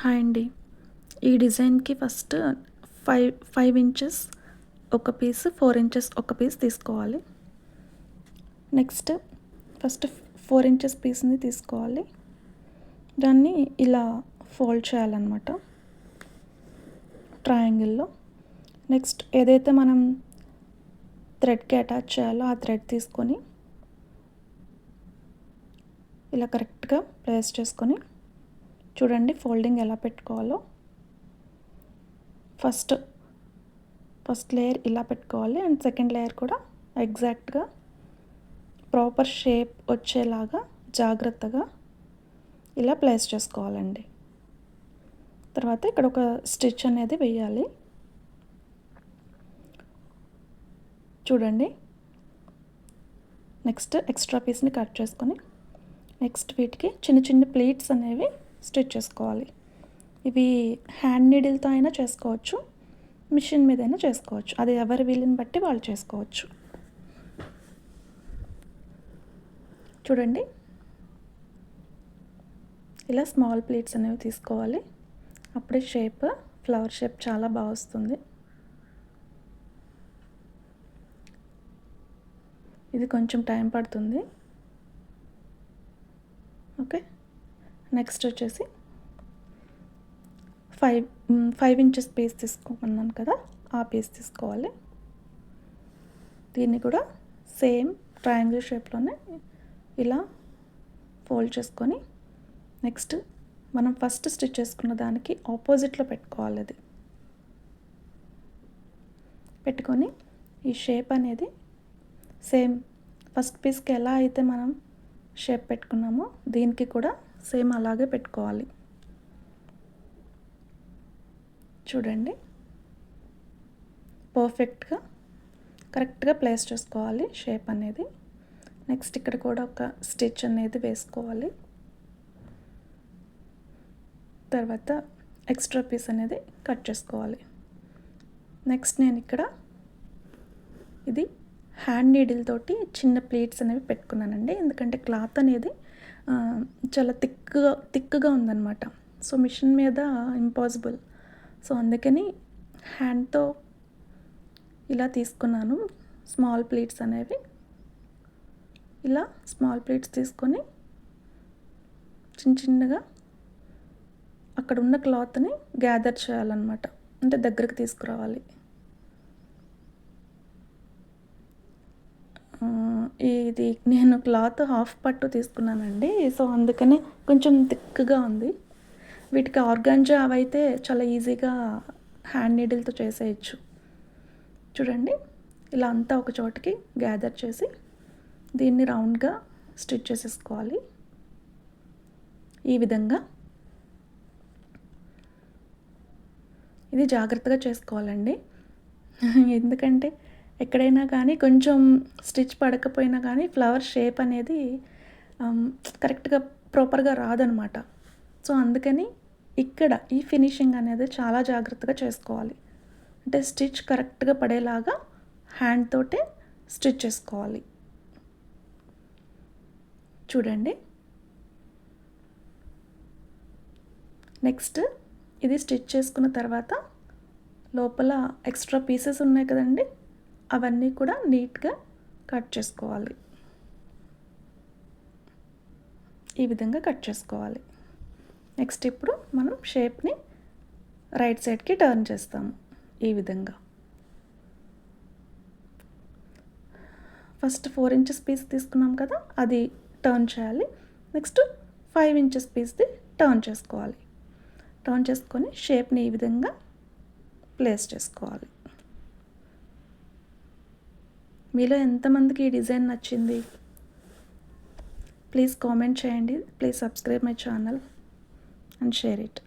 Hi అండి. ఈ డిజైన్కి ఫస్ట్ 5 ఇంచెస్ ఒక పీస్, 4 ఇంచెస్ ఒక పీస్ తీసుకోవాలి. నెక్స్ట్ ఫస్ట్ 4 ఇంచెస్ పీస్ని తీసుకోవాలి. దాన్ని ఇలా ఫోల్డ్ చేయాలన్నమాట ట్రయాంగిల్లో. నెక్స్ట్ ఏదైతే మనం థ్రెడ్కి అటాచ్ చేయాలో ఆ థ్రెడ్ తీసుకొని ఇలా కరెక్ట్గా ప్లేస్ చేసుకొని చూడండి ఫోల్డింగ్ ఎలా పెట్టుకోవాలో. ఫస్ట్ లేయర్ ఇలా పెట్టుకోవాలి అండ్ సెకండ్ లేయర్ కూడా ఎగ్జాక్ట్గా ప్రాపర్ షేప్ వచ్చేలాగా జాగ్రత్తగా ఇలా ప్లేస్ చేసుకోవాలండి. తర్వాత ఇక్కడ ఒక స్టిచ్ అనేది వేయాలి. చూడండి, నెక్స్ట్ ఎక్స్ట్రా పీస్ని కట్ చేసుకొని నెక్స్ట్ వీటికి చిన్న చిన్న ప్లీట్స్ అనేవి స్టిచ్ చేసుకోవాలి. ఇవి హ్యాండ్ నీడిల్తో అయినా చేసుకోవచ్చు, మిషన్ మీద అయినా చేసుకోవచ్చు, అది ఎవరి వీలుని బట్టి వాళ్ళు చేసుకోవచ్చు. చూడండి, ఇలా స్మాల్ ప్లీట్స్ అనేవి తీసుకోవాలి. అప్పుడే ఫ్లవర్ షేప్ చాలా బాగా వస్తుంది. ఇది కొంచెం టైం పడుతుంది. ఓకే, నెక్స్ట్ వచ్చేసి 5 ఇంచెస్ పీస్ తీసుకోమన్నాను కదా, ఆ పీస్ తీసుకోవాలి. దీన్ని కూడా సేమ్ ట్రయాంగిల్ షేప్లోనే ఇలా ఫోల్డ్ చేసుకొని నెక్స్ట్ మనం ఫస్ట్ స్టిచ్ చేసుకున్న దానికి ఆపోజిట్లో పెట్టుకోవాలి. అది పెట్టుకొని ఈ షేప్ అనేది సేమ్ ఫస్ట్ పీస్కి ఎలా అయితే మనం షేప్ పెట్టుకున్నామో దీనికి కూడా సేమ్ అలాగే పెట్టుకోవాలి. చూడండి, పర్ఫెక్ట్గా కరెక్ట్గా ప్లేస్ చేసుకోవాలి షేప్ అనేది. నెక్స్ట్ ఇక్కడ కూడా ఒక స్టిచ్ అనేది వేసుకోవాలి. తర్వాత ఎక్స్ట్రా పీస్ అనేది కట్ చేసుకోవాలి. నెక్స్ట్ నేను ఇక్కడ ఇది హ్యాండ్ నీడిల్ తోటి చిన్న ప్లేట్స్ అనేవి పెట్టుకున్నానండి. ఎందుకంటే క్లాత్ అనేది చాలా థిక్గా ఉందన్నమాట. సో మిషన్ మీద ఇంపాసిబుల్. సో అందుకని హ్యాండ్తో ఇలా తీసుకున్నాను స్మాల్ ప్లేట్స్ అనేవి. ఇలా స్మాల్ ప్లేట్స్ తీసుకొని చిన్న చిన్నగా అక్కడ ఉన్న క్లాత్ని గ్యాదర్ చేయాలన్నమాట, అంటే దగ్గరికి తీసుకురావాలి. ఇది నేను క్లాత్ హాఫ్ పట్టు తీసుకున్నానండి, సో అందుకని కొంచెం థిక్గా ఉంది. వీటికి ఆర్గాంజా అవైతే చాలా ఈజీగా హ్యాండ్ నీడిల్తో చేసేయచ్చు. చూడండి, ఇలా అంతా ఒక చోటికి గ్యాదర్ చేసి దీన్ని రౌండ్గా స్టిచ్ చేసేసుకోవాలి. ఈ విధంగా ఇది జాగ్రత్తగా చేసుకోవాలండి. ఎందుకంటే ఎక్కడైనా కానీ కొంచెం స్టిచ్ పడకపోయినా కానీ ఫ్లవర్ షేప్ అనేది కరెక్ట్గా ప్రాపర్గా రాదనమాట. సో అందుకని ఇక్కడ ఈ ఫినిషింగ్ అనేది చాలా జాగ్రత్తగా చేసుకోవాలి. అంటే స్టిచ్ కరెక్ట్గా పడేలాగా హ్యాండ్ తోటే స్టిచ్ చేసుకోవాలి. చూడండి, నెక్స్ట్ ఇది స్టిచ్ చేసుకున్న తర్వాత లోపల ఎక్స్ట్రా పీసెస్ ఉన్నాయి కదండి, అవన్నీ కూడా నీట్గా కట్ చేసుకోవాలి. ఈ విధంగా కట్ చేసుకోవాలి. నెక్స్ట్ ఇప్పుడు మనం షేప్ని రైట్ సైడ్కి టర్న్ చేస్తాము. ఈ విధంగా ఫస్ట్ 4 ఇంచెస్ పీస్ తీసుకున్నాం కదా, అది టర్న్ చేయాలి. నెక్స్ట్ 5 ఇంచెస్ పీస్ది టర్న్ చేసుకోవాలి. టర్న్ చేసుకొని షేప్ని ఈ విధంగా ప్లేస్ చేసుకోవాలి. మీలో ఎంతమందికి ఈ డిజైన్ నచ్చింది? ప్లీజ్ కామెంట్ చేయండి. Please subscribe my channel and share it.